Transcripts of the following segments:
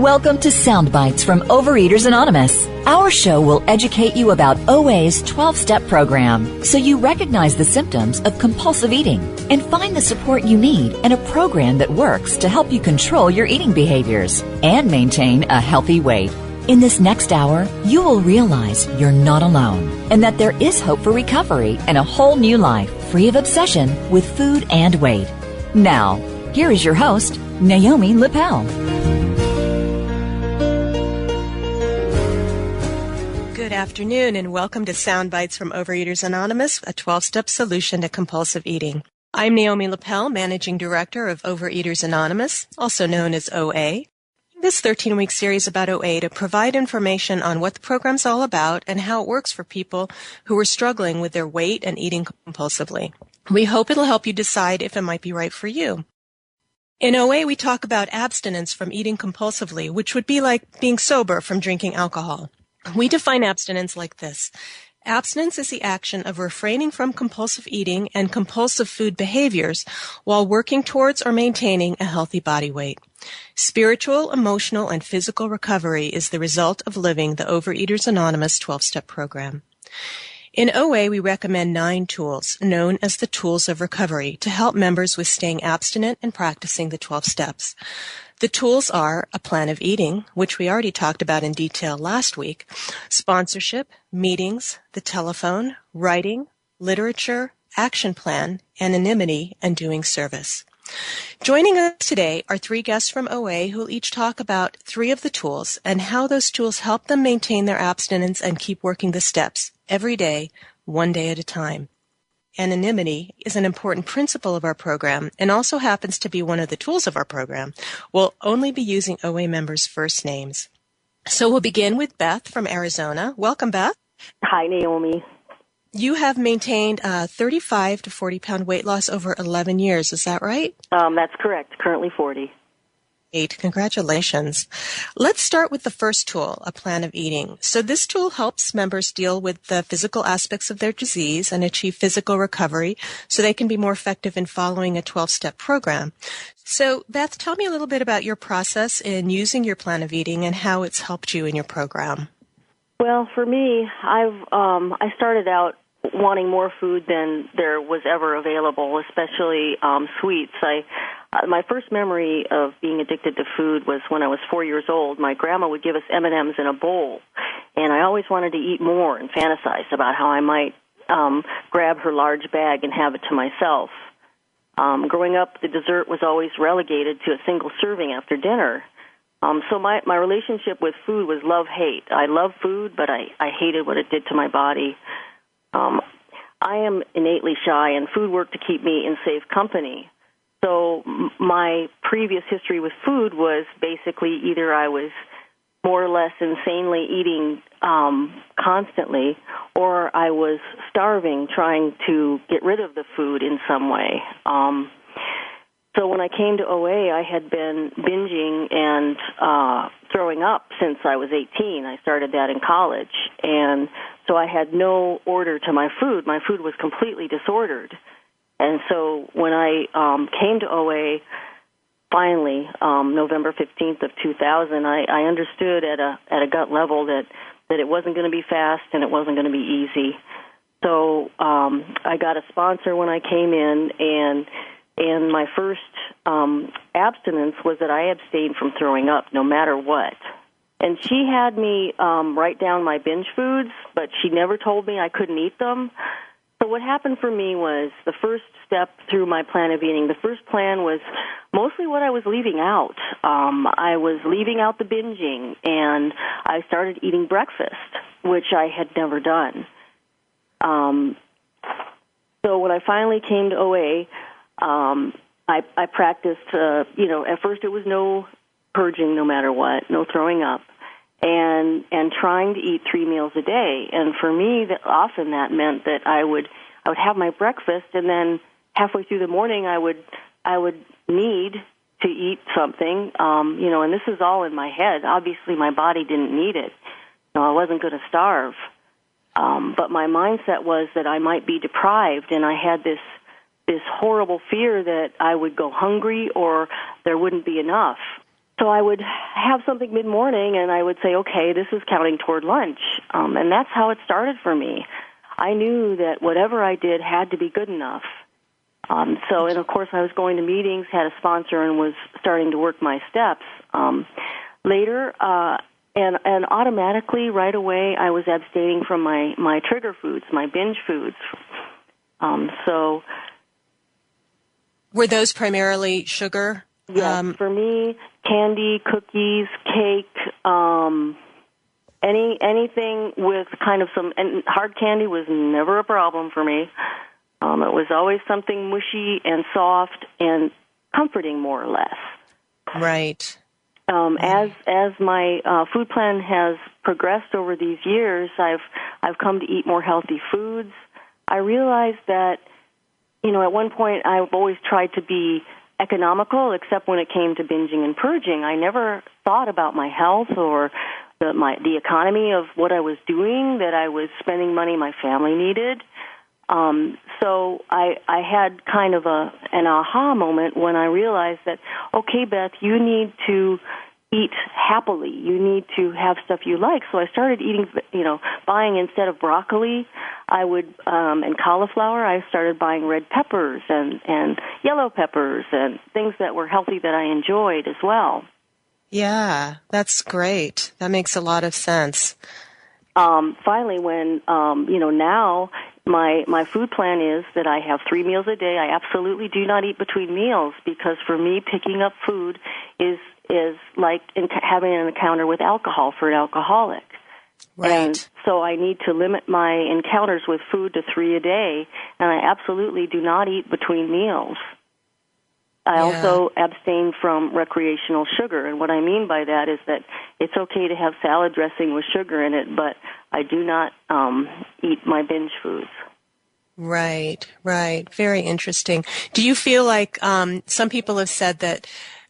Welcome to Sound Bites from Overeaters Anonymous. Our show will educate you about OA's 12-step program so you recognize the symptoms of compulsive eating and find the support you need in a program that works to help you control your eating behaviors and maintain a healthy weight. In this next hour, you will realize you're not alone and that there is hope for recovery and a whole new life free of obsession with food and weight. Now, here is your host, Naomi Lippel. Good afternoon and welcome to Sound Bites from Overeaters Anonymous, a 12-step solution to compulsive eating. I'm Naomi Lippel, Managing Director of Overeaters Anonymous, also known as OA. This 13-week series about OA to provide information on what the program's all about and how it works for people who are struggling with their weight and eating compulsively. We hope it'll help you decide if it might be right for you. In OA, we talk about abstinence from eating compulsively, which would be like being sober from drinking alcohol. We define abstinence like this. Abstinence is the action of refraining from compulsive eating and compulsive food behaviors while working towards or maintaining a healthy body weight. Spiritual, emotional, and physical recovery is the result of living the Overeaters Anonymous 12-step program. In OA, we recommend 9 tools, known as the Tools of Recovery, to help members with staying abstinent and practicing the 12 steps. The tools are a plan of eating, which we already talked about in detail last week, sponsorship, meetings, the telephone, writing, literature, action plan, anonymity, and doing service. Joining us today are 3 guests from OA who will each talk about 3 of the tools and how those tools help them maintain their abstinence and keep working the steps every day, one day at a time. Anonymity is an important principle of our program and also happens to be one of the tools of our program. We'll only be using OA members' first names. So we'll begin with Beth from Arizona. Welcome, Beth. Hi, Naomi. You have maintained a 35 to 40-pound weight loss over 11 years. Is that right? That's correct. Currently 40. Great. Congratulations. Let's start with the first tool, a plan of eating. So this tool helps members deal with the physical aspects of their disease and achieve physical recovery so they can be more effective in following a 12-step program. So, Beth, tell me a little bit about your process in using your plan of eating and how it's helped you in your program. Well, for me, I started out wanting more food than there was ever available, especially sweets. My first memory of being addicted to food was when I was 4 years old. My grandma would give us M&Ms in a bowl, and I always wanted to eat more and fantasize about how I might grab her large bag and have it to myself. Growing up, the dessert was always relegated to a single serving after dinner. So my relationship with food was love-hate. I love food, but I hated what it did to my body. I am innately shy, and food worked to keep me in safe company. So my previous history with food was basically either I was more or less insanely eating constantly, or I was starving, trying to get rid of the food in some way. So when I came to OA, I had been binging and throwing up since I was 18. I started that in college. And so I had no order to my food. My food was completely disordered. And so when I came to OA, finally, November 15th of 2000, I understood at a gut level that it wasn't going to be fast and it wasn't going to be easy. So I got a sponsor when I came in, and my first abstinence was that I abstained from throwing up no matter what. And she had me write down my binge foods, but she never told me I couldn't eat them. So what happened for me was the first step through my plan of eating. The first plan was mostly what I was leaving out. I was leaving out the binging, and I started eating breakfast, which I had never done. So when I finally came to OA, I practiced, at first it was no purging no matter what, no throwing up, and trying to eat 3 meals a day. And for me, often that meant that I would have my breakfast, and then halfway through the morning I would need to eat something, and this is all in my head. Obviously, my body didn't need it. I wasn't going to starve. But my mindset was that I might be deprived, and I had this horrible fear that I would go hungry or there wouldn't be enough. So I would have something mid-morning, and I would say, okay, this is counting toward lunch. And that's how it started for me. I knew that whatever I did had to be good enough. And of course, I was going to meetings, had a sponsor, and was starting to work my steps. Later, and automatically, right away, I was abstaining from my trigger foods, my binge foods. Were those primarily sugar? Yes, for me, candy, cookies, cake, anything with kind of and hard candy was never a problem for me. It was always something mushy and soft and comforting, more or less. Right. As my food plan has progressed over these years, I've come to eat more healthy foods. I realized that, at one point I've always tried to be economical, except when it came to binging and purging. I never thought about my health or the economy of what I was doing, that I was spending money my family needed. So I had kind of an aha moment when I realized that, okay, Beth, you need to eat happily. You need to have stuff you like. So I started eating, buying instead of broccoli, and cauliflower, I started buying red peppers and yellow peppers and things that were healthy that I enjoyed as well. Yeah, that's great. That makes a lot of sense. Finally, when, now my food plan is that I have 3 meals a day. I absolutely do not eat between meals, because for me, picking up food is like having an encounter with alcohol for an alcoholic. Right. And so I need to limit my encounters with food to 3 a day, and I absolutely do not eat between meals. I also abstain from recreational sugar, and what I mean by that is that it's okay to have salad dressing with sugar in it, but I do not eat my binge foods. Right. Very interesting. Do you feel like some people have said that,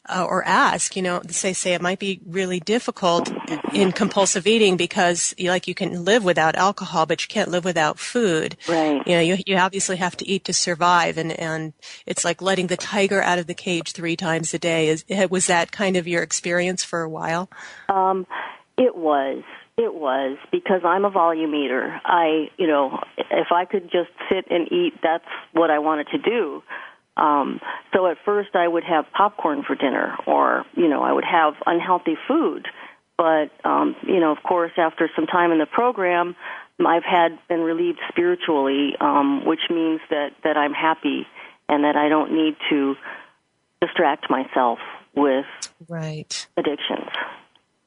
or ask, say it might be really difficult in compulsive eating because you can live without alcohol, but you can't live without food. Right. You obviously have to eat to survive, and it's like letting the tiger out of the cage 3 times a day. Was that kind of your experience for a while? It was, because I'm a volume eater. If I could just sit and eat, that's what I wanted to do. So at first I would have popcorn for dinner, or, I would have unhealthy food. But, of course, after some time in the program, I've been relieved spiritually, which means that I'm happy and that I don't need to distract myself with addictions.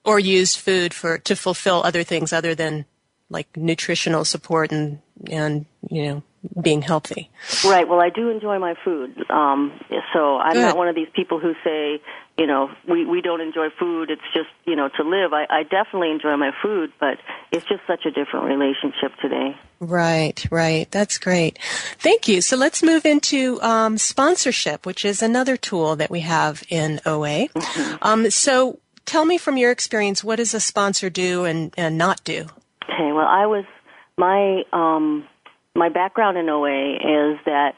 Or use food to fulfill other things other than like nutritional support and being healthy. Right. Well, I do enjoy my food. So I'm not one of these people who say, we don't enjoy food. It's just, to live. I definitely enjoy my food, but it's just such a different relationship today. Right. That's great. Thank you. So let's move into sponsorship, which is another tool that we have in OA. Mm-hmm. So tell me from your experience, what does a sponsor do and not do? Okay. Well, my background in OA is that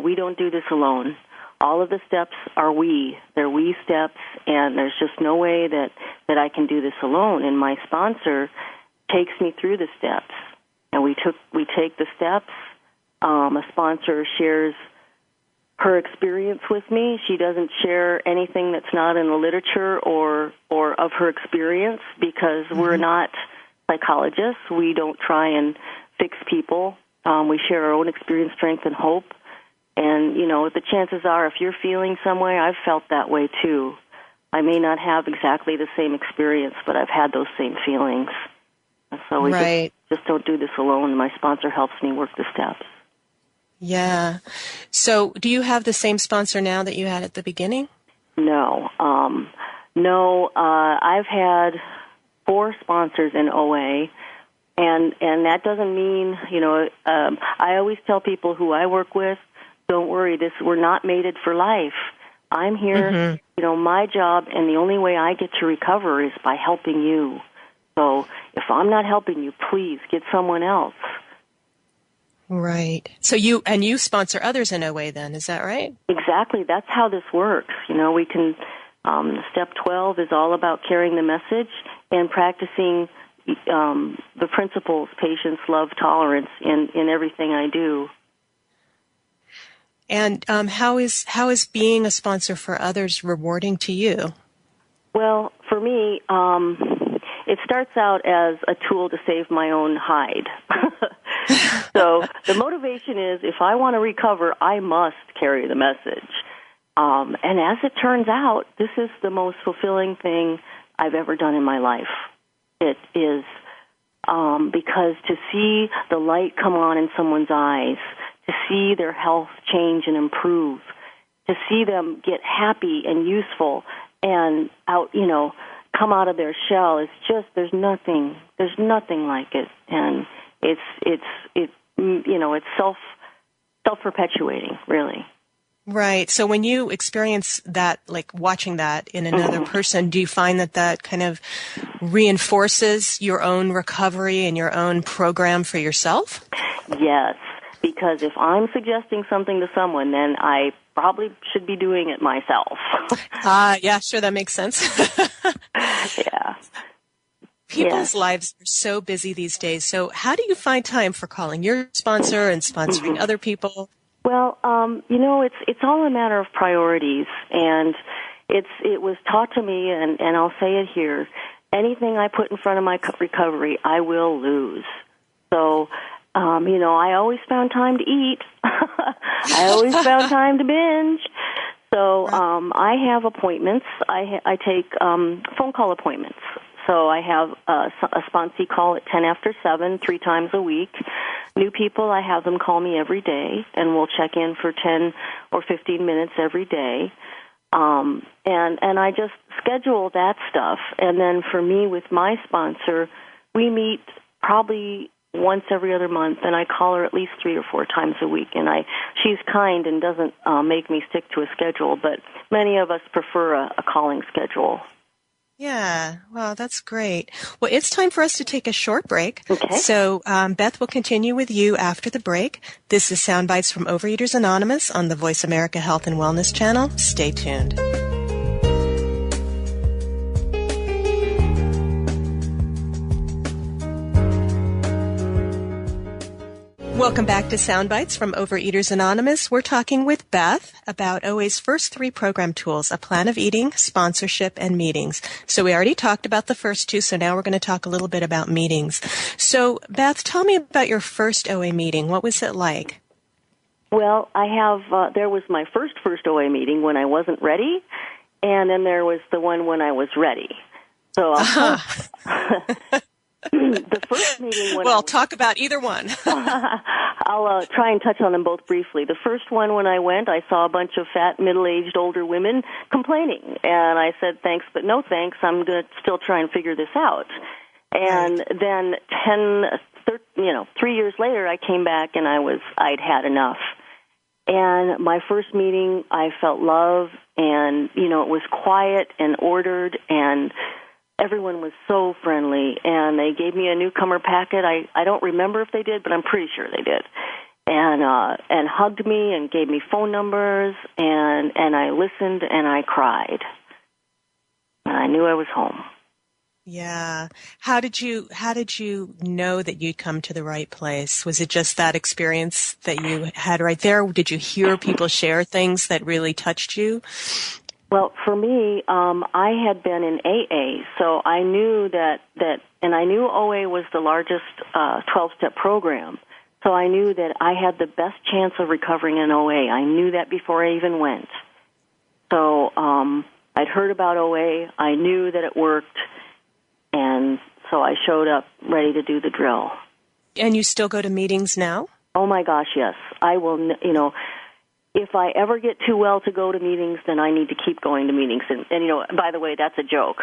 we don't do this alone. All of the steps are they're we steps, and there's just no way that I can do this alone. And my sponsor takes me through the steps, and we take the steps. A sponsor shares her experience with me. She doesn't share anything that's not in the literature or of her experience, because we're not psychologists. We don't try and fix people. We share our own experience, strength, and hope. And, the chances are, if you're feeling some way, I've felt that way too. I may not have exactly the same experience, but I've had those same feelings. And so we just don't do this alone. My sponsor helps me work the steps. Yeah. So do you have the same sponsor now that you had at the beginning? No. I've had 4 sponsors in OA. And that doesn't mean, I always tell people who I work with, don't worry, we're not mated for life. I'm here, my job, and the only way I get to recover is by helping you. So if I'm not helping you, please get someone else. Right. So you sponsor others in OA then, is that right? Exactly. That's how this works. We can Step 12 is all about carrying the message and practicing the principles, patience, love, tolerance in everything I do. And how is being a sponsor for others rewarding to you? Well, for me, it starts out as a tool to save my own hide. So the motivation is, if I want to recover, I must carry the message. And as it turns out, this is the most fulfilling thing I've ever done in my life. It is because to see the light come on in someone's eyes, to see their health change and improve, to see them get happy and useful and come out of their shell, is just, there's nothing like it. And it's self-perpetuating, really. Right. So when you experience that, like watching that in another person, do you find that kind of reinforces your own recovery and your own program for yourself? Yes, because if I'm suggesting something to someone, then I probably should be doing it myself. Yeah, sure, that makes sense. Yeah. People's lives are so busy these days. So how do you find time for calling your sponsor and sponsoring other people? Well, it's all a matter of priorities, and it was taught to me, and I'll say it here: anything I put in front of my recovery, I will lose. So, I always found time to eat. I always found time to binge. So, I have appointments. I take phone call appointments. So I have a sponsee call at 10 after 7, 3 times a week. New people, I have them call me every day, and we'll check in for 10 or 15 minutes every day. And I just schedule that stuff. And then for me, with my sponsor, we meet probably once every other month, and I call her at least 3 or 4 times a week. And she's kind and doesn't make me stick to a schedule, but many of us prefer a calling schedule. Yeah, wow, that's great. Well, it's time for us to take a short break. Okay. So Beth will continue with you after the break. This is Soundbites from Overeaters Anonymous on the Voice America Health and Wellness channel. Stay tuned. Welcome back to Soundbites from Overeaters Anonymous. We're talking with Beth about OA's first 3 program tools: a plan of eating, sponsorship, and meetings. So we already talked about the first 2, so now we're going to talk a little bit about meetings. So Beth, tell me about your first OA meeting. What was it like? Well, I have, there was my first OA meeting when I wasn't ready, and then there was the one when I was ready. So the first meeting when talk about either one. I'll try and touch on them both briefly. The first one, when I went, I saw a bunch of fat, middle-aged, older women complaining, and I said, thanks, but no thanks. I'm going to still try and figure this out. And then 3 years later, I came back, and I'd had enough. And my first meeting, I felt love, and, it was quiet and ordered, and everyone was so friendly, and they gave me a newcomer packet. I don't remember if they did, but I'm pretty sure they did. And hugged me and gave me phone numbers, and I listened and I cried. And I knew I was home. Yeah. How did you know that you'd come to the right place? Was it just that experience that you had right there? Did you hear people share things that really touched you? Well, for me, I had been in AA, so I knew that, and I knew OA was the largest 12-step program, so I knew that I had the best chance of recovering in OA. I knew that before I even went. So I'd heard about OA, I knew that it worked, and so I showed up ready to do the drill. And you still go to meetings now? Oh, my gosh, yes. I will, if I ever get too well to go to meetings, then I need to keep going to meetings. And by the way, that's a joke.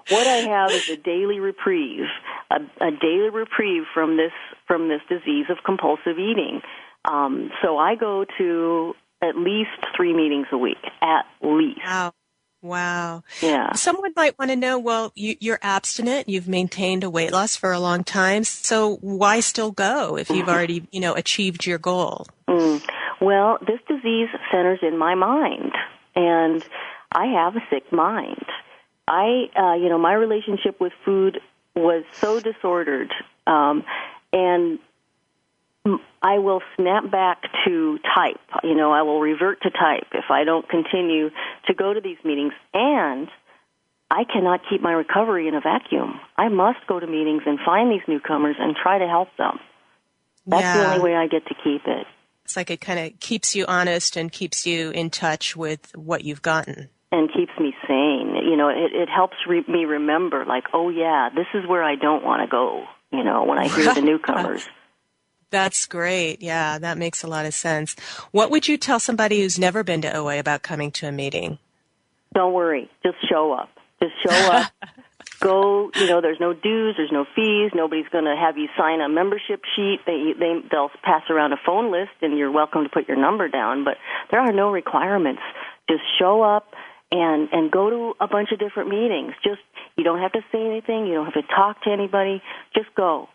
What I have is a daily reprieve, a daily reprieve from this disease of compulsive eating. So I go to at least 3 meetings a week, at least. Wow. Yeah. Someone might want to know, well, you're abstinent, you've maintained a weight loss for a long time, so why still go if you've already, achieved your goal? Well, this disease centers in my mind. and I have a sick mind. My relationship with food was so disordered, and I will snap back to type. I will revert to type if I don't continue to go to these meetings, and I cannot keep my recovery in a vacuum. I must go to meetings and find these newcomers and try to help them. That's the only way I get to keep it. It's like it kind of keeps you honest and keeps you in touch with what you've gotten. And keeps me sane. It helps me remember, like, oh, yeah, this is where I don't want to go, when I hear the newcomers. That's great. Yeah, that makes a lot of sense. What would you tell somebody who's never been to OA about coming to a meeting? Don't worry. Just show up. Go, there's no dues, there's no fees. Nobody's going to have you sign a membership sheet. They'll pass around a phone list, and you're welcome to put your number down. But there are no requirements. Just show up and go to a bunch of different meetings. You don't have to say anything. You don't have to talk to anybody. Just go,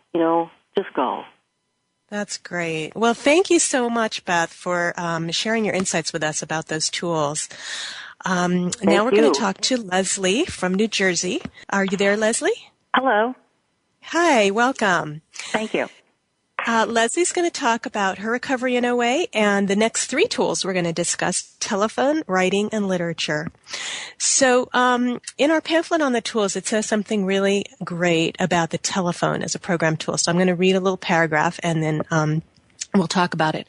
just go. That's great. Well, thank you so much, Beth, for sharing your insights with us about those tools. Now we're going to talk to Leslie from New Jersey. Are you there, Leslie? Hello. Hi, welcome. Thank you. Leslie's going to talk about her recovery in OA and the next 3 tools we're going to discuss: telephone, writing, and literature. So in our pamphlet on the tools, it says something really great about the telephone as a program tool. So I'm going to read a little paragraph and then we'll talk about it.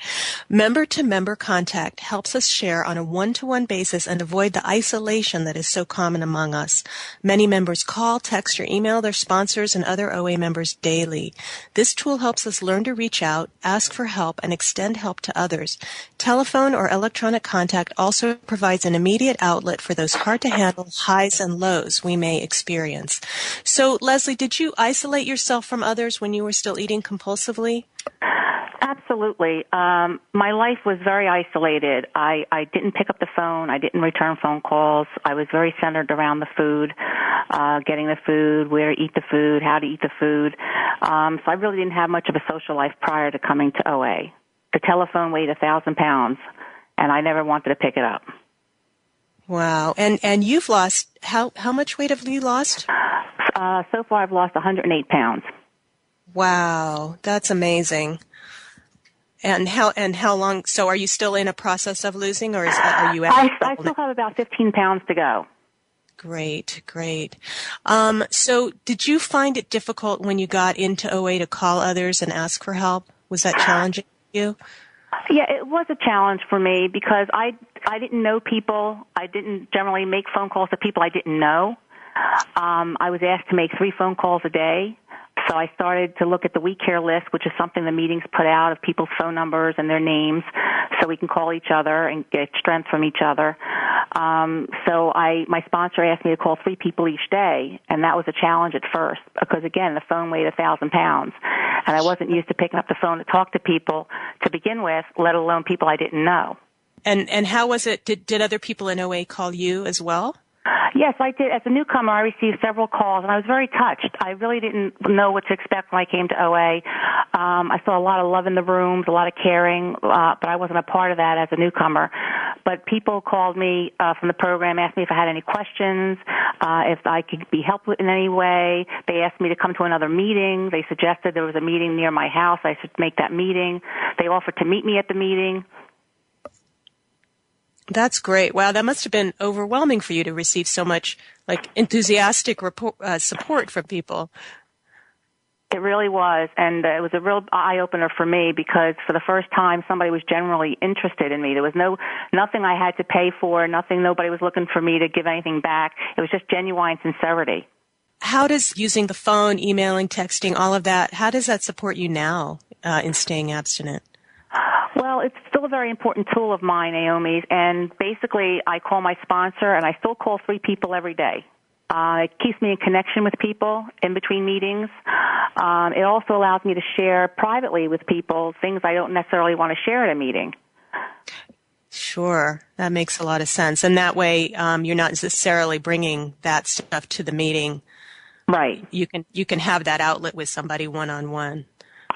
Member-to-member contact helps us share on a one-to-one basis and avoid the isolation that is so common among us. Many members call, text, or email their sponsors and other OA members daily. This tool helps us learn to reach out, ask for help, and extend help to others. Telephone or electronic contact also provides an immediate outlet for those hard-to-handle highs and lows we may experience. So, Leslie, did you isolate yourself from others when you were still eating compulsively? Absolutely. My life was very isolated. I didn't pick up the phone. I didn't return phone calls. I was very centered around the food, getting the food, where to eat the food, how to eat the food. So I really didn't have much of a social life prior to coming to OA. The telephone weighed 1,000 pounds, and I never wanted to pick it up. Wow. And you've lost, how much weight have you lost? So far I've lost 108 pounds. Wow. That's amazing. And how long? So, are you still in a process of losing, or are you? I still have about 15 pounds to go. Great. So, did you find it difficult when you got into OA to call others and ask for help? Was that challenging for you? Yeah, it was a challenge for me because I didn't know people. I didn't generally make phone calls to people I didn't know. I was asked to make 3 phone calls a day. So I started to look at the We Care list, which is something the meetings put out of people's phone numbers and their names so we can call each other and get strength from each other. So my sponsor asked me to call 3 people each day, and that was a challenge at first because, again, the phone weighed 1,000 pounds, and I wasn't used to picking up the phone to talk to people to begin with, let alone people I didn't know. And how was it? Did other people in OA call you as well? Yes, I did. As a newcomer, I received several calls, and I was very touched. I really didn't know what to expect when I came to OA. I saw a lot of love in the rooms, a lot of caring, but I wasn't a part of that as a newcomer. But people called me from the program, asked me if I had any questions, if I could be helped in any way. They asked me to come to another meeting. They suggested there was a meeting near my house. I should make that meeting. They offered to meet me at the meeting. That's great. Wow, that must have been overwhelming for you to receive so much enthusiastic support from people. It really was, and it was a real eye-opener for me because for the first time somebody was genuinely interested in me. There was nothing I had to pay for, nobody was looking for me to give anything back. It was just genuine sincerity. How does using the phone, emailing, texting, all of that, how does that support you now in staying abstinent? Well, it's still a very important tool of mine, Naomi's, and basically I call my sponsor, and I still call 3 people every day. It keeps me in connection with people in between meetings. It also allows me to share privately with people things I don't necessarily want to share at a meeting. Sure. That makes a lot of sense. And that way you're not necessarily bringing that stuff to the meeting. Right. You can have that outlet with somebody one-on-one.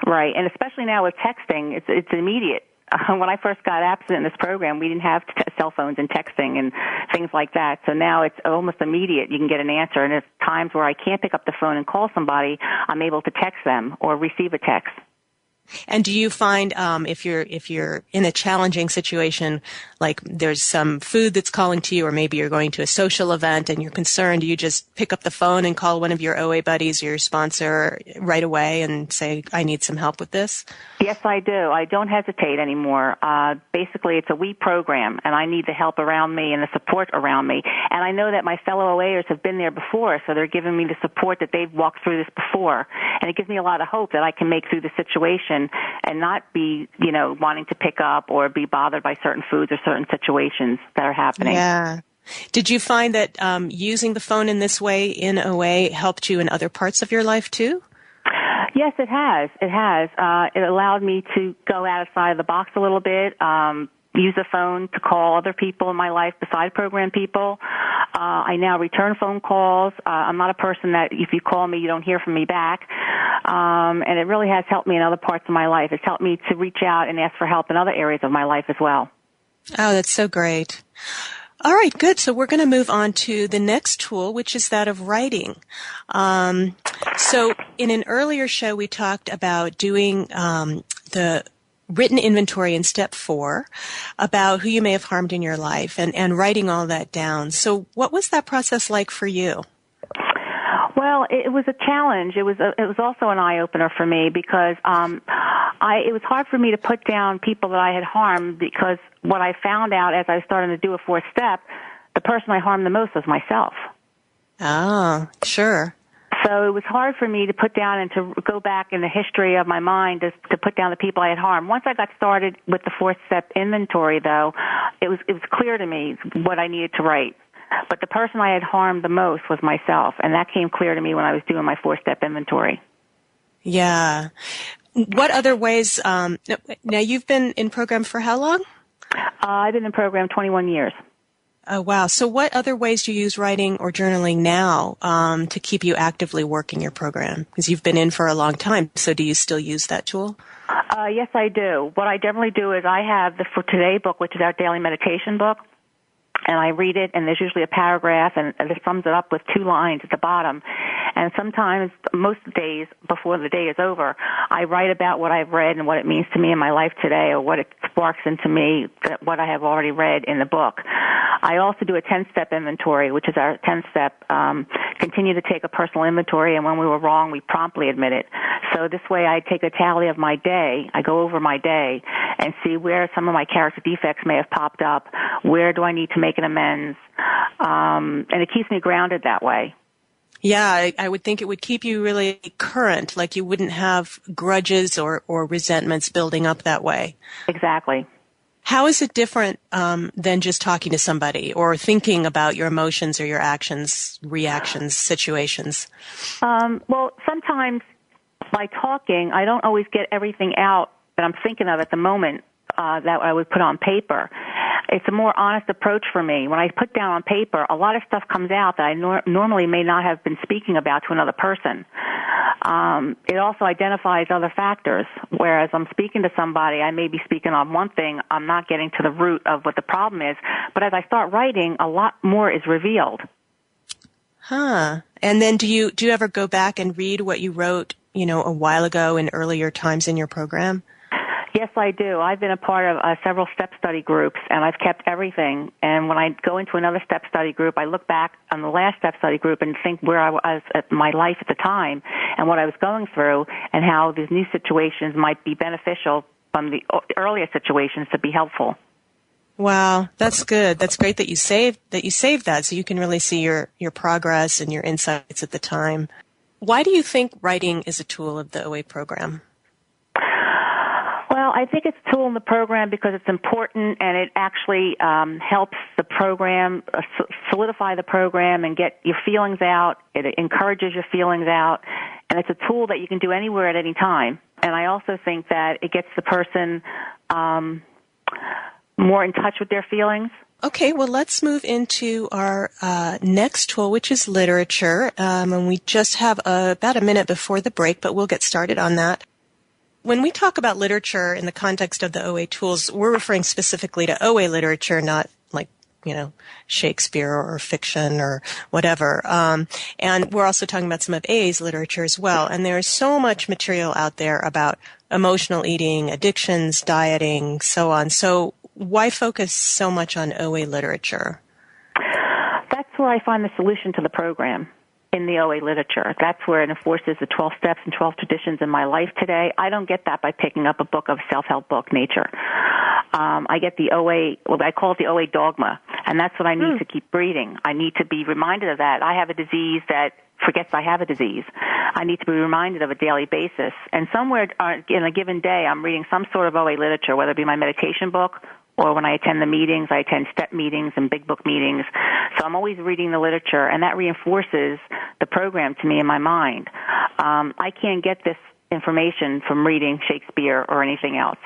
Right, and especially now with texting, it's immediate. when I first got abstinent in this program, we didn't have cell phones and texting and things like that. So now it's almost immediate. You can get an answer. And there's times where I can't pick up the phone and call somebody, I'm able to text them or receive a text. And do you find if you're in a challenging situation, like there's some food that's calling to you, or maybe you're going to a social event and you're concerned, do you just pick up the phone and call one of your OA buddies or your sponsor right away and say, I need some help with this? Yes, I do. I don't hesitate anymore. Basically, it's a we program, and I need the help around me and the support around me. And I know that my fellow OAers have been there before, so they're giving me the support that they've walked through this before. And it gives me a lot of hope that I can make through the situation and not be, wanting to pick up or be bothered by certain foods or certain situations that are happening. Yeah. Did you find that using the phone in this way in OA helped you in other parts of your life too? Yes, it has. It has. It allowed me to go outside of the box a little bit, use the phone to call other people in my life besides program people. I now return phone calls. I'm not a person that if you call me, you don't hear from me back. And it really has helped me in other parts of my life. It's helped me to reach out and ask for help in other areas of my life as well. Oh, that's so great. All right, good. So we're going to move on to the next tool, which is that of writing. So in an earlier show, we talked about doing the written inventory in step 4 about who you may have harmed in your life and writing all that down. So what was that process like for you? Well, it was a challenge. It was also an eye-opener for me because it was hard for me to put down people that I had harmed because what I found out as I was starting to do a 4th step, the person I harmed the most was myself. Oh, sure. So it was hard for me to put down and to go back in the history of my mind to put down the people I had harmed. Once I got started with the 4th step inventory, though, it was clear to me what I needed to write. But the person I had harmed the most was myself, and that came clear to me when I was doing my 4-step inventory. Yeah. What other ways, now you've been in program for how long? I've been in program 21 years. Oh, wow. So what other ways do you use writing or journaling now to keep you actively working your program? Because you've been in for a long time, so do you still use that tool? Yes, I do. What I generally do is I have the For Today book, which is our daily meditation book. And I read it, and there's usually a paragraph, and it sums it up with 2 lines at the bottom. And sometimes, most days, before the day is over, I write about what I've read and what it means to me in my life today, or what it sparks into me, what I have already read in the book. I also do a 10-step inventory, which is our 10th step, continue to take a personal inventory, and when we were wrong, we promptly admit it. So this way I take a tally of my day, I go over my day, and see where some of my character defects may have popped up, where do I need to make an amends, and it keeps me grounded that way. Yeah, I would think it would keep you really current, like you wouldn't have grudges or resentments building up that way. Exactly. How is it different than just talking to somebody or thinking about your emotions or your actions, reactions, situations? Well, sometimes by talking, I don't always get everything out that I'm thinking of at the moment that I would put on paper. It's a more honest approach for me. When I put down on paper, a lot of stuff comes out that I normally may not have been speaking about to another person. It also identifies other factors, whereas I'm speaking to somebody, I may be speaking on one thing, I'm not getting to the root of what the problem is, but as I start writing, a lot more is revealed. Huh. And then do you ever go back and read what you wrote, a while ago in earlier times in your program? Yes, I do. I've been a part of several step study groups, and I've kept everything. And when I go into another step study group, I look back on the last step study group and think where I was at my life at the time and what I was going through and how these new situations might be beneficial from the earlier situations to be helpful. Wow, that's good. That's great that you saved that so you can really see your progress and your insights at the time. Why do you think writing is a tool of the OA program? Well, I think it's a tool in the program because it's important and it actually helps the program solidify the program and get your feelings out. It encourages your feelings out, and it's a tool that you can do anywhere at any time. And I also think that it gets the person more in touch with their feelings. Okay, well, let's move into our next tool, which is literature. And we just have about a minute before the break, but we'll get started on that. when we talk about literature in the context of the OA tools, we're referring specifically to OA literature, not like, Shakespeare or fiction or whatever. And we're also talking about some of A's literature as well. And there's so much material out there about emotional eating, addictions, dieting, so on. So why focus so much on OA literature? That's where I find the solution to the program. In the OA literature. That's where it enforces the 12 steps and 12 traditions in my life today. I don't get that by picking up a book of self-help book nature. I get the OA, I call it the OA dogma, and that's what I need to keep breathing. I need to be reminded of that. I have a disease that forgets I have a disease. I need to be reminded of a daily basis. And somewhere in a given day, I'm reading some sort of OA literature, whether it be my meditation book or when I attend the meetings, I attend step meetings and big book meetings. So I'm always reading the literature, and that reinforces the program to me in my mind. I can't get this information from reading Shakespeare or anything else.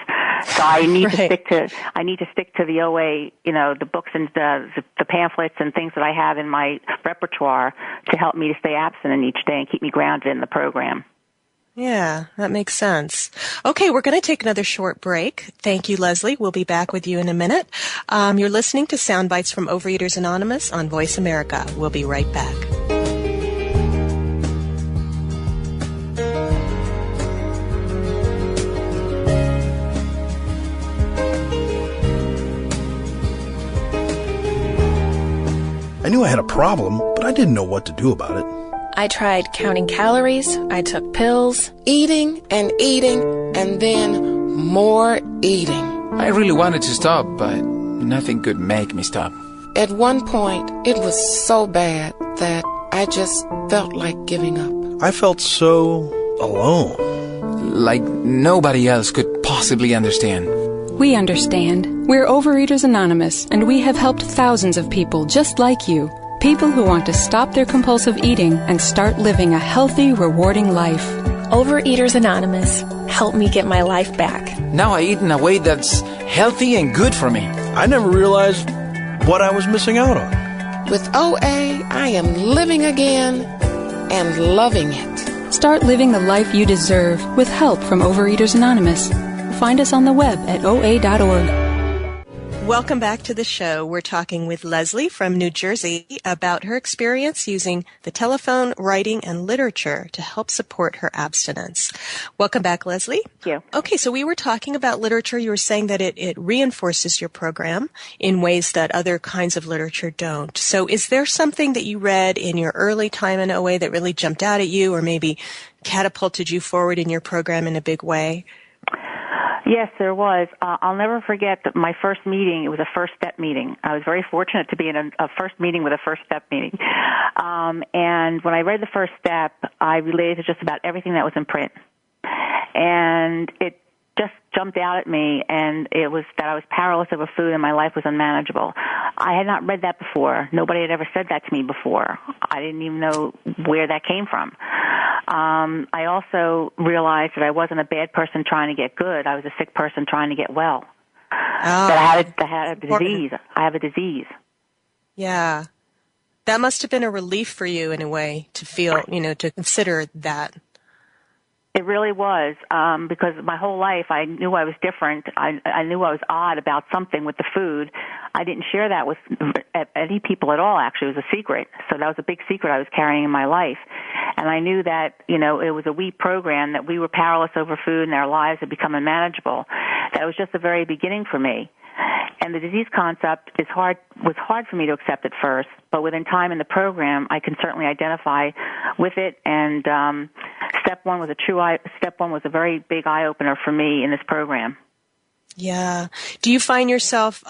So I need to stick to the OA, the books and the pamphlets and things that I have in my repertoire to help me to stay abstinent each day and keep me grounded in the program. Yeah, that makes sense. Okay, we're going to take another short break. Thank you, Leslie. We'll be back with you in a minute. You're listening to Sound Bites from Overeaters Anonymous on Voice America. We'll be right back. I knew I had a problem, but I didn't know what to do about it. I tried counting calories, I took pills, eating, and then more eating. I really wanted to stop, but nothing could make me stop. At one point, it was so bad that I just felt like giving up. I felt so alone. Like nobody else could possibly understand. We understand. We're Overeaters Anonymous, and we have helped thousands of people just like you. People who want to stop their compulsive eating and start living a healthy, rewarding life. Overeaters Anonymous helped me get my life back. Now I eat in a way that's healthy and good for me. I never realized what I was missing out on. With OA, I am living again and loving it. Start living the life you deserve with help from Overeaters Anonymous. Find us on the web at oa.org. Welcome back to the show. We're talking with Leslie from New Jersey about her experience using the telephone, writing, and literature to help support her abstinence. Welcome back, Leslie. Thank you. Okay, so we were talking about literature. You were saying that it reinforces your program in ways that other kinds of literature don't. So is there something that you read in your early time in OA that really jumped out at you or maybe catapulted you forward in your program in a big way? Yes, there was. I'll never forget that my first meeting, it was a first step meeting. I was very fortunate to be in a first meeting with a first step meeting. And when I read the first step, I related to just about everything that was in print. And it just jumped out at me, and it was that I was powerless over food and my life was unmanageable. I had not read that before. Nobody had ever said that to me before. I didn't even know where that came from. I also realized that I wasn't a bad person trying to get good. I was a sick person trying to get well. That I had a disease. I have a disease. Yeah. That must have been a relief for you in a way to feel, to consider that. It really was, because my whole life I knew I was different. I knew I was odd about something with the food. I didn't share that with any people at all, actually. It was a secret. So that was a big secret I was carrying in my life. And I knew that, it was a we program, that we were powerless over food and our lives had become unmanageable. That was just the very beginning for me. And the disease concept was hard for me to accept at first, but within time in the program, I can certainly identify with it. And step one was a very big eye opener for me in this program. Yeah. Do you find yourself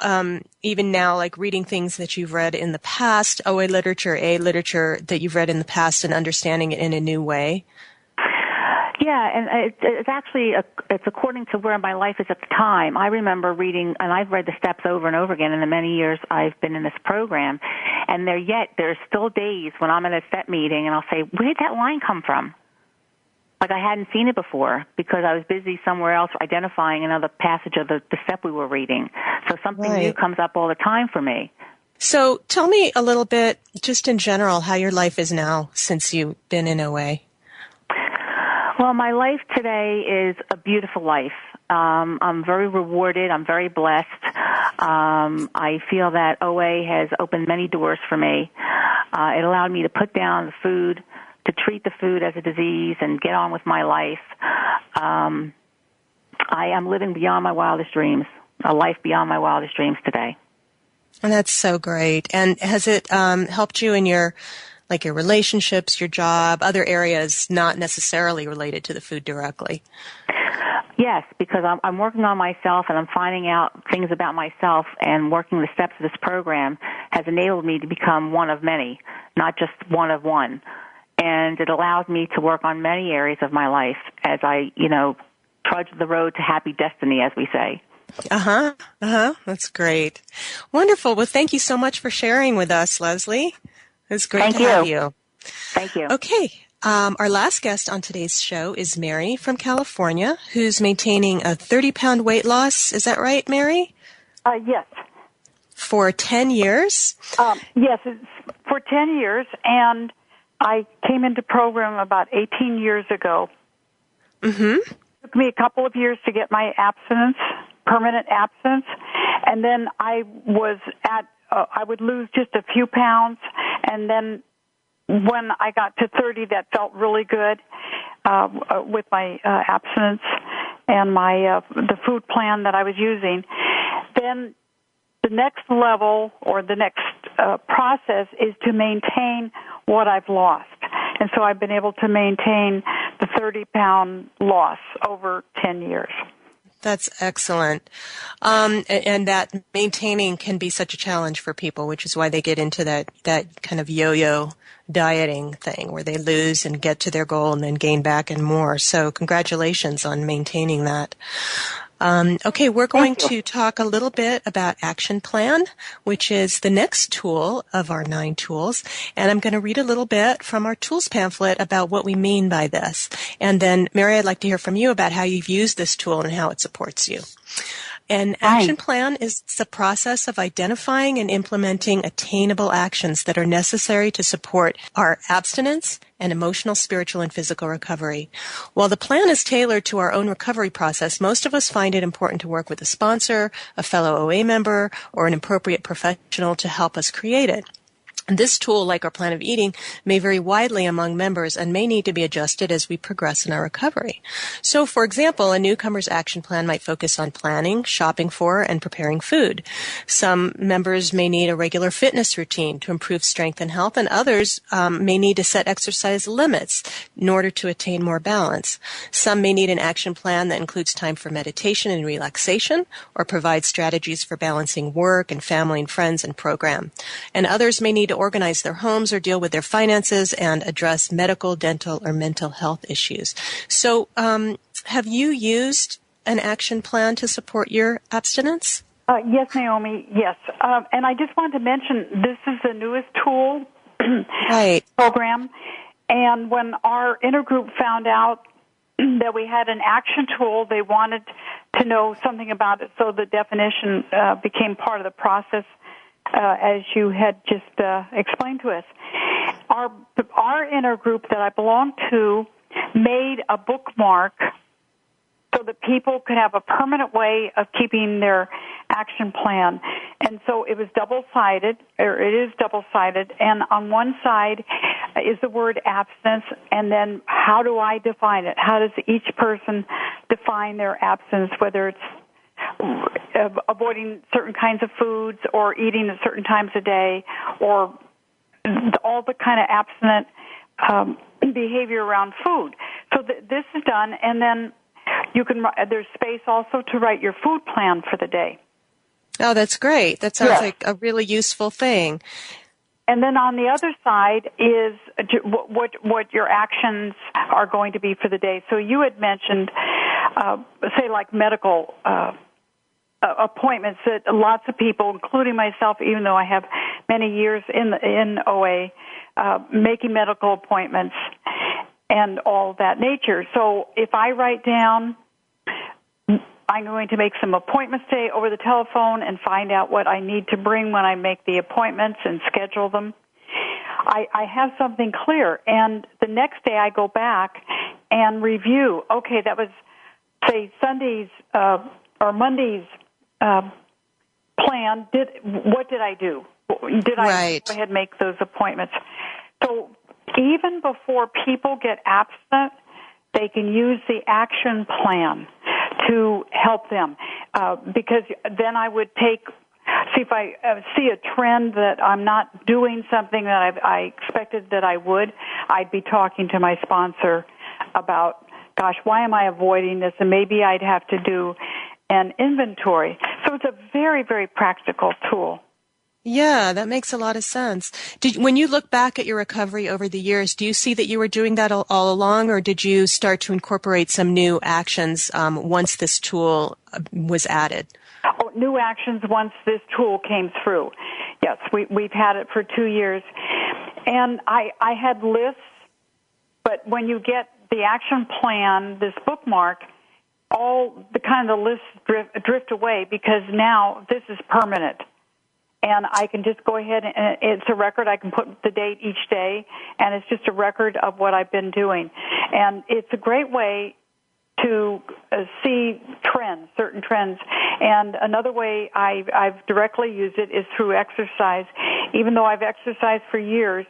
even now, like reading things that you've read in the past, OA literature, A literature that you've read in the past, and understanding it in a new way? Yeah, and it's actually it's according to where my life is at the time. I remember reading, and I've read the steps over and over again in the many years I've been in this program, and there's still days when I'm at a step meeting and I'll say, where did that line come from? Like I hadn't seen it before because I was busy somewhere else identifying another passage of the step we were reading. So something new comes up all the time for me. So tell me a little bit, just in general, how your life is now since you've been in OA. Well, my life today is a beautiful life. I'm very rewarded. I'm very blessed. I feel that OA has opened many doors for me. It allowed me to put down the food, to treat the food as a disease, and get on with my life. I am living beyond my wildest dreams, a life beyond my wildest dreams today. And that's so great. And has it helped you in your relationships, your job, other areas not necessarily related to the food directly? Yes, because I'm working on myself and I'm finding out things about myself, and working the steps of this program has enabled me to become one of many, not just one of one. And it allows me to work on many areas of my life as I, trudge the road to happy destiny, as we say. That's great. Wonderful. Well, thank you so much for sharing with us, Leslie. It's great to have you. Thank you. Okay. Our last guest on today's show is Mary from California, who's maintaining a 30-pound weight loss. Is that right, Mary? Yes. For 10 years? Yes, it's for 10 years, and I came into program about 18 years ago. Mm-hmm. It took me a couple of years to get my abstinence, permanent abstinence, and then I would lose just a few pounds, and then when I got to 30, that felt really good with my abstinence and my the food plan that I was using. Then the next level or the next process is to maintain what I've lost. And so I've been able to maintain the 30-pound loss over 10 years. That's excellent. And that maintaining can be such a challenge for people, which is why they get into that kind of yo-yo dieting thing where they lose and get to their goal and then gain back and more. So congratulations on maintaining that. Okay, we're going to talk a little bit about Action Plan, which is the next tool of our 9 tools. And I'm going to read a little bit from our tools pamphlet about what we mean by this. And then, Mary, I'd like to hear from you about how you've used this tool and how it supports you. An action plan is the process of identifying and implementing attainable actions that are necessary to support our abstinence and emotional, spiritual, and physical recovery. While the plan is tailored to our own recovery process, most of us find it important to work with a sponsor, a fellow OA member, or an appropriate professional to help us create it. This tool, like our plan of eating, may vary widely among members and may need to be adjusted as we progress in our recovery. So, for example, a newcomer's action plan might focus on planning, shopping for, and preparing food. Some members may need a regular fitness routine to improve strength and health, and others may need to set exercise limits in order to attain more balance. Some may need an action plan that includes time for meditation and relaxation, or provides strategies for balancing work and family and friends and program. And others may need to organize their homes or deal with their finances and address medical, dental, or mental health issues. So, have you used an action plan to support your abstinence? Yes, Naomi, yes. And I just wanted to mention this is the newest tool program. And when our intergroup found out that we had an action tool, they wanted to know something about it, so the definition became part of the process. As you had just explained to us. Our intergroup that I belong to made a bookmark so that people could have a permanent way of keeping their action plan. And so it was double-sided, or it is double-sided, and on one side is the word abstinence, and then how do I define it? How does each person define their abstinence, whether it's avoiding certain kinds of foods or eating at certain times a day, or all the kind of abstinent behavior around food. So this is done, and then you can. There's space also to write your food plan for the day. Oh, that's great. That sounds like a really useful thing. And then on the other side is what your actions are going to be for the day. So you had mentioned, say, like medical appointments that lots of people, including myself, even though I have many years in OA, making medical appointments and all that nature. So if I write down, I'm going to make some appointments today over the telephone and find out what I need to bring when I make the appointments and schedule them, I have something clear. And the next day I go back and review. Okay, that was, say, Sunday's or Monday's plan. What did I do? Did I go ahead and make those appointments? So even before people get abstinent, they can use the action plan to help them, because then I would see if I see a trend that I'm not doing something that I expected that I would. I'd be talking to my sponsor about, gosh, why am I avoiding this? And maybe I'd have to do an inventory. So it's a very, very practical tool. Yeah, that makes a lot of sense. When you look back at your recovery over the years, do you see that you were doing that all along, or did you start to incorporate some new actions once this tool was added? Oh, new actions once this tool came through. Yes, we've had it for 2 years. And I had lists, but when you get the action plan, this bookmark, all the kind of lists drift away, because now this is permanent. And I can just go ahead, and it's a record. I can put the date each day, and it's just a record of what I've been doing. And it's a great way to see trends, certain trends. And another way I've directly used it is through exercise. Even though I've exercised for years,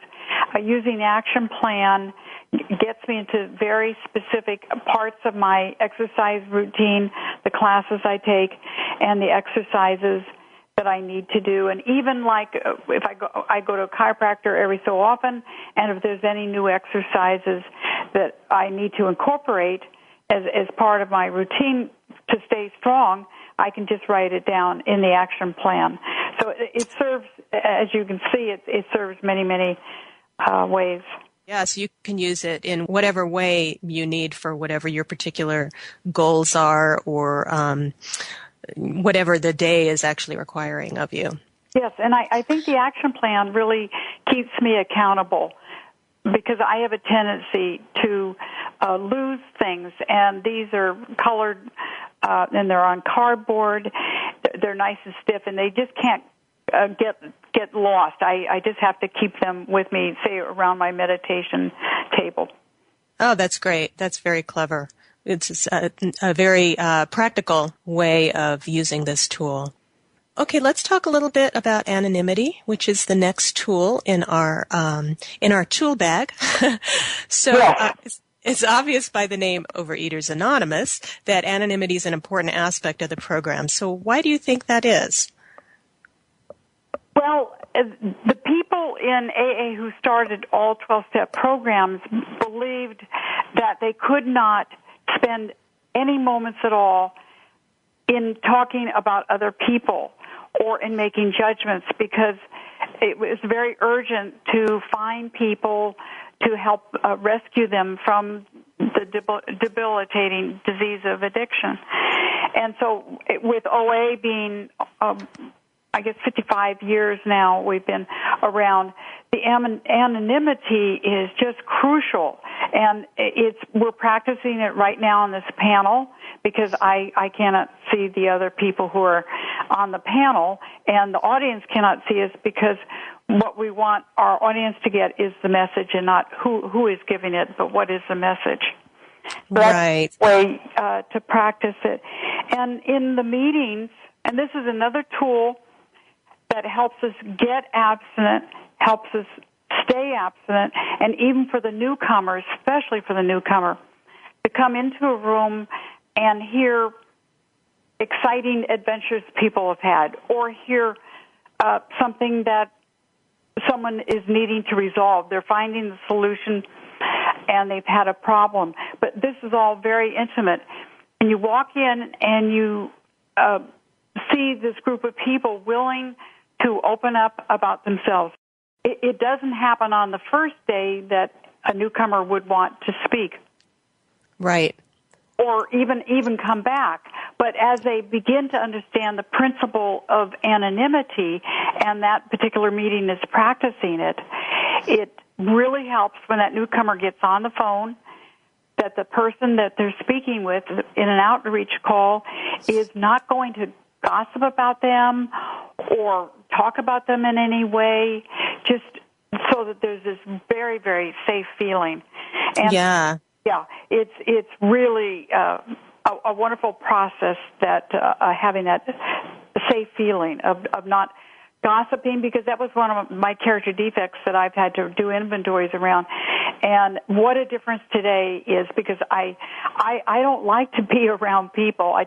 using the action plan gets me into very specific parts of my exercise routine, the classes I take, and the exercises that I need to do. And even like if I go to a chiropractor every so often, and if there's any new exercises that I need to incorporate as part of my routine to stay strong, I can just write it down in the action plan. So it serves, as you can see, it serves many, many ways. Yeah, so you can use it in whatever way you need for whatever your particular goals are, or whatever the day is actually requiring of you. Yes, and I think the action plan really keeps me accountable, because I have a tendency to lose things, and these are colored, and they're on cardboard. They're nice and stiff, and they just can't get lost. I just have to keep them with me, say, around my meditation table. Oh, that's great. That's very clever. It's a very practical way of using this tool. Okay, let's talk a little bit about anonymity, which is the next tool in our tool bag. So it's obvious by the name Overeaters Anonymous that anonymity is an important aspect of the program. So why do you think that is? Well, the people in AA who started all 12-step programs believed that they could not spend any moments at all in talking about other people or in making judgments, because it was very urgent to find people to help rescue them from the debilitating disease of addiction. And so with OA being, 55 years now we've been around, the anonymity is just crucial. And we're practicing it right now on this panel, because I cannot see the other people who are on the panel, and the audience cannot see us, because what we want our audience to get is the message, and not who is giving it, but what is the message. Right. That's the way to practice it. And in the meetings, and this is another tool that helps us get abstinent, helps us stay abstinent, and even for the newcomers, especially for the newcomer, to come into a room and hear exciting adventures people have had, or hear something that someone is needing to resolve. They're finding the solution and they've had a problem. But this is all very intimate. And you walk in and you see this group of people willing to open up about themselves. It doesn't happen on the first day that a newcomer would want to speak. Right. Or even come back. But as they begin to understand the principle of anonymity, and that particular meeting is practicing it, it really helps when that newcomer gets on the phone, that the person that they're speaking with in an outreach call is not going to gossip about them or talk about them in any way, just so that there's this very, very safe feeling. And yeah. Yeah, it's really a wonderful process that having that safe feeling of not gossiping, because that was one of my character defects that I've had to do inventories around. And what a difference today is, because I don't like to be around people. I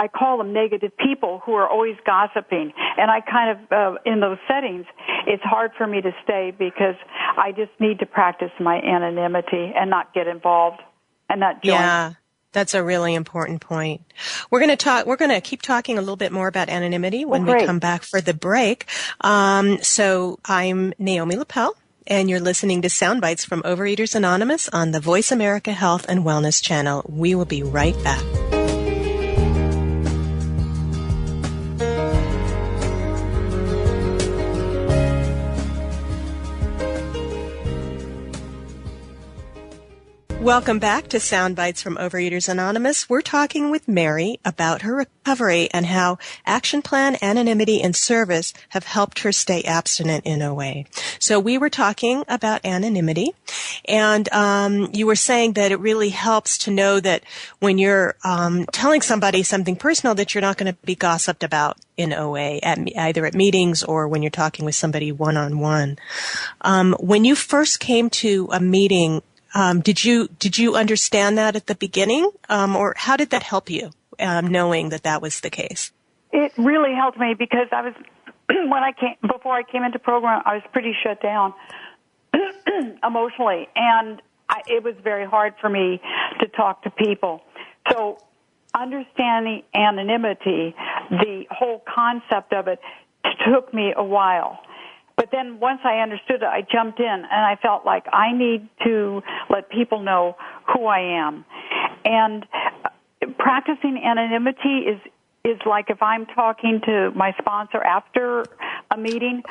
call them negative people who are always gossiping. And I kind of, in those settings, it's hard for me to stay because I just need to practice my anonymity and not get involved and not join. Yeah. That's a really important point. We're going to keep talking a little bit more about anonymity when we come back for the break. So I'm Naomi Lapel, and you're listening to Soundbites from Overeaters Anonymous on the Voice America Health and Wellness channel. We will be right back. Welcome back to Soundbites from Overeaters Anonymous. We're talking with Mary about her recovery and how Action Plan, Anonymity, and Service have helped her stay abstinent in OA. So we were talking about anonymity, and you were saying that it really helps to know that when you're telling somebody something personal that you're not going to be gossiped about in OA, either at meetings or when you're talking with somebody one-on-one. When you first came to a meeting, did you understand that at the beginning, or how did that help you, knowing that was the case? It really helped me because I was before I came into program, I was pretty shut down emotionally, and it was very hard for me to talk to people. So understanding anonymity, the whole concept of it, took me a while. But then once I understood it, I jumped in, and I felt like I need to let people know who I am. And practicing anonymity is like if I'm talking to my sponsor after a meeting,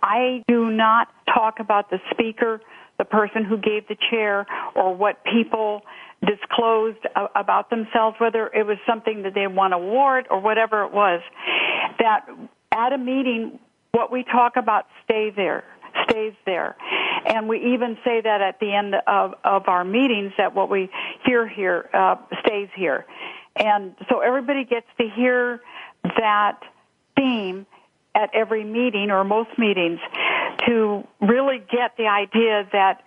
I do not talk about the speaker, the person who gave the chair, or what people disclosed about themselves, whether it was something that they won an award or whatever it was. That at a meeting, what we talk about stays there. And we even say that at the end of our meetings, that what we hear here stays here. And so everybody gets to hear that theme at every meeting or most meetings to really get the idea that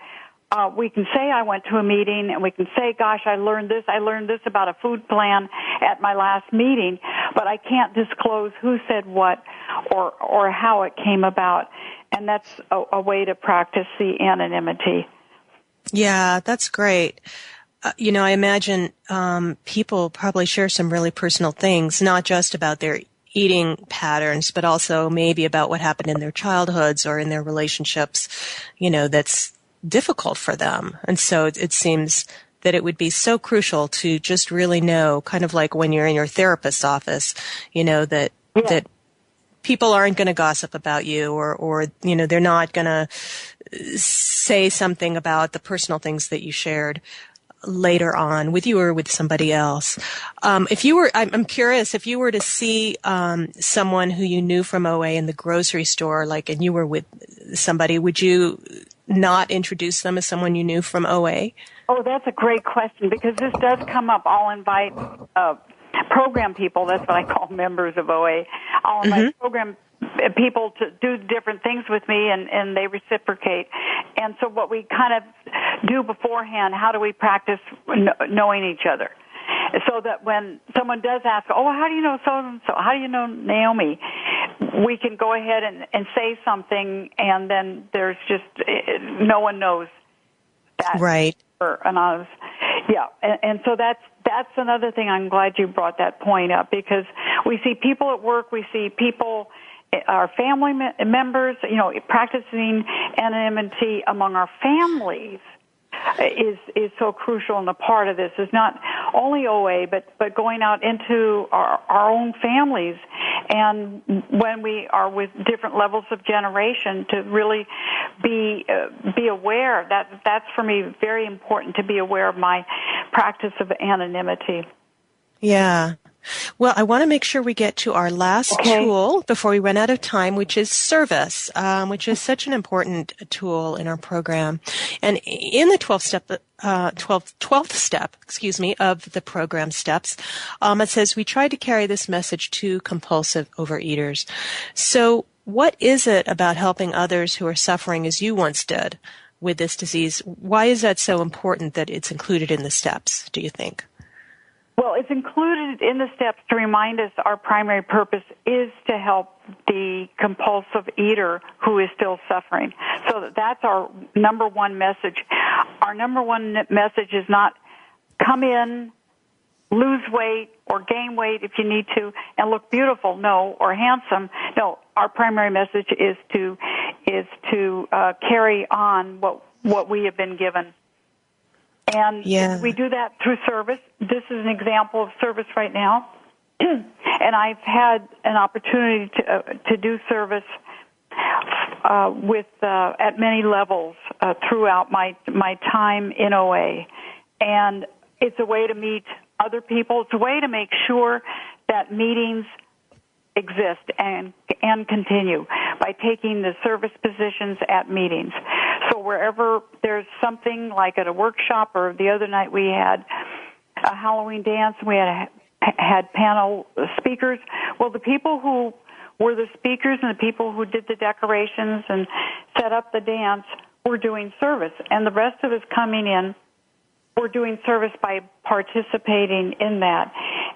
we can say I went to a meeting, and we can say, gosh, I learned this about a food plan at my last meeting, but I can't disclose who said what or how it came about. And that's a way to practice the anonymity. Yeah, that's great. I imagine people probably share some really personal things, not just about their eating patterns, but also maybe about what happened in their childhoods or in their relationships, that's difficult for them. And so it seems that it would be so crucial to just really know, kind of like when you're in your therapist's office, that people aren't going to gossip about you or they're not going to say something about the personal things that you shared later on with you or with somebody else. I'm curious, if you were to see someone who you knew from OA in the grocery store, and you were with somebody, would you not introduce them as someone you knew from OA? Oh, that's a great question, because this does come up. I'll invite program people, that's what I call members of OA. I'll invite program people to do different things with me, and they reciprocate. And so what we kind of do beforehand, how do we practice knowing each other? So that when someone does ask, oh, how do you know so-and-so? How do you know Naomi? We can go ahead and say something, and then there's just, no one knows that. Right. Anonymous. Yeah, and so that's another thing. I'm glad you brought that point up, because we see people at work, we see people, our family members, practicing anonymity among our families is so crucial, and a part of this is not only OA, but going out into our own families, and when we are with different levels of generation, to really be aware. That's for me very important, to be aware of my practice of anonymity. Yeah. Well, I want to make sure we get to our last tool before we run out of time, which is service, which is such an important tool in our program. And in the 12th step, of the program steps, it says we try to carry this message to compulsive overeaters. So what is it about helping others who are suffering as you once did with this disease? Why is that so important that it's included in the steps, do you think? Well, it's included in the steps to remind us our primary purpose is to help the compulsive eater who is still suffering. So that's our number one message. Our number one message is not come in, lose weight, or gain weight if you need to, and look beautiful, no, or handsome. No, our primary message is to carry on what we have been given. And we do that through service. This is an example of service right now. And I've had an opportunity to do service at many levels throughout my time in OA. And it's a way to meet other people. It's a way to make sure that meetings exist and continue by taking the service positions at meetings. So wherever there's something like at a workshop, or the other night we had a Halloween dance and we had panel speakers. Well, the people who were the speakers and the people who did the decorations and set up the dance were doing service, and the rest of us coming in were doing service by participating in that.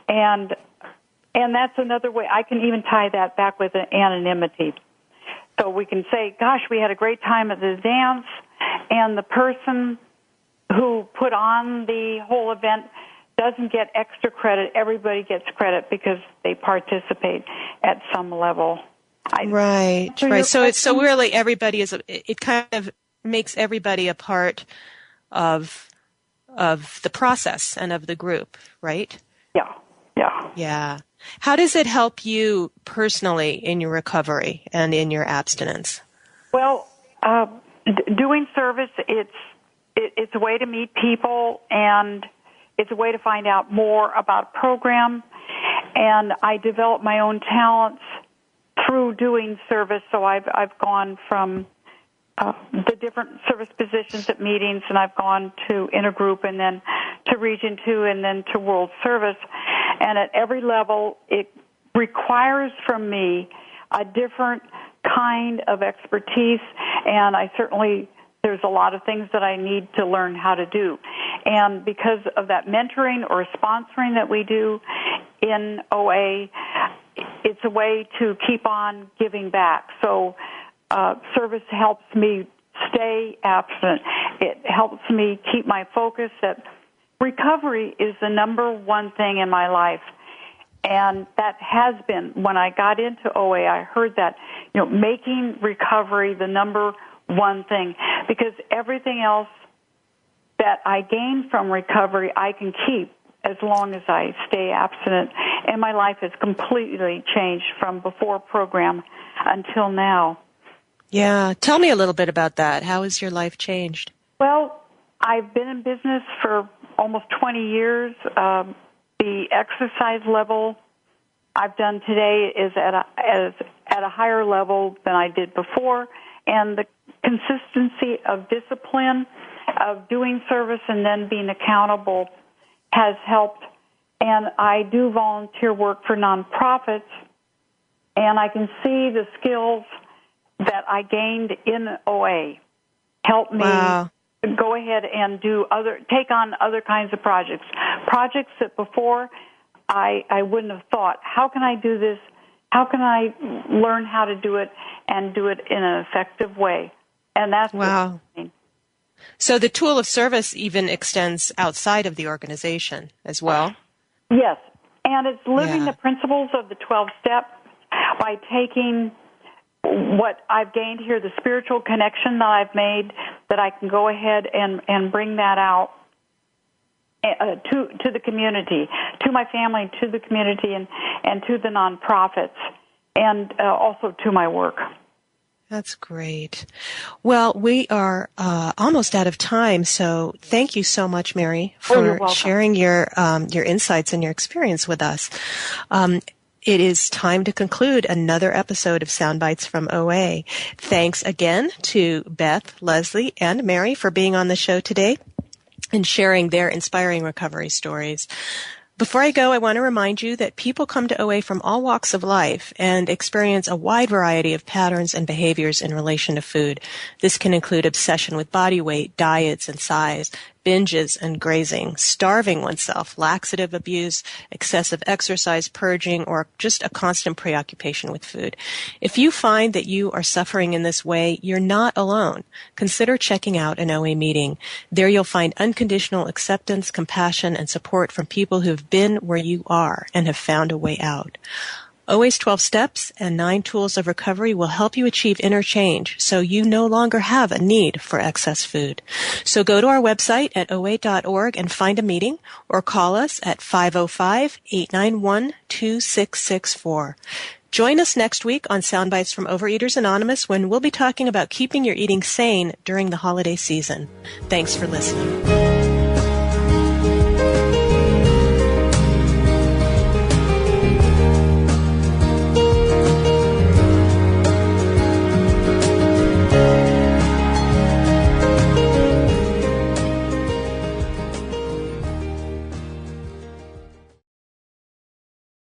And that's another way. I can even tie that back with anonymity. So we can say, gosh, we had a great time at the dance, and the person who put on the whole event doesn't get extra credit. Everybody gets credit because they participate at some level. Right. So really everybody it kind of makes everybody a part of the process and of the group, right? Yeah. How does it help you personally in your recovery and in your abstinence? Well, doing service, it's a way to meet people, and it's a way to find out more about a program. And I developed my own talents through doing service. So I've gone from the different service positions at meetings, and I've gone to intergroup, and then to Region 2, and then to World Service. And at every level, it requires from me a different kind of expertise, and there's a lot of things that I need to learn how to do. And because of that mentoring or sponsoring that we do in OA, it's a way to keep on giving back. So service helps me stay abstinent. It helps me keep my focus that recovery is the number one thing in my life. And that has been, when I got into OA, I heard that, making recovery the number one thing, because everything else that I gain from recovery I can keep as long as I stay abstinent. And my life has completely changed from before program until now. Yeah. Tell me a little bit about that. How has your life changed? Well, I've been in business for almost 20 years. The exercise level I've done today is at a higher level than I did before, and the consistency of discipline, of doing service and then being accountable has helped. And I do volunteer work for nonprofits, and I can see the skills that I gained in OA help me go ahead and take on other kinds of projects that before I wouldn't have thought, how can I do this? How can I learn how to do it and do it in an effective way? And that's what I mean. So the tool of service even extends outside of the organization as well? Yes, and it's living the principles of the 12 steps by taking what I've gained here, the spiritual connection that I've made, that I can go ahead and bring that out to the community, to my family, to the community, and to the nonprofits, and also to my work. That's great. Well, we are almost out of time, so thank you so much, Mary, for sharing your insights and your experience with us. It is time to conclude another episode of Soundbites from OA. Thanks again to Beth, Leslie, and Mary for being on the show today and sharing their inspiring recovery stories. Before I go, I want to remind you that people come to OA from all walks of life and experience a wide variety of patterns and behaviors in relation to food. This can include obsession with body weight, diets and size, binges and grazing, starving oneself, laxative abuse, excessive exercise, purging, or just a constant preoccupation with food. If you find that you are suffering in this way, you're not alone. Consider checking out an OA meeting. There you'll find unconditional acceptance, compassion, and support from people who have been where you are and have found a way out. OA's 12 Steps and 9 Tools of Recovery will help you achieve inner change so you no longer have a need for excess food. So go to our website at oa.org and find a meeting or call us at 505-891-2664. Join us next week on Soundbites from Overeaters Anonymous when we'll be talking about keeping your eating sane during the holiday season. Thanks for listening.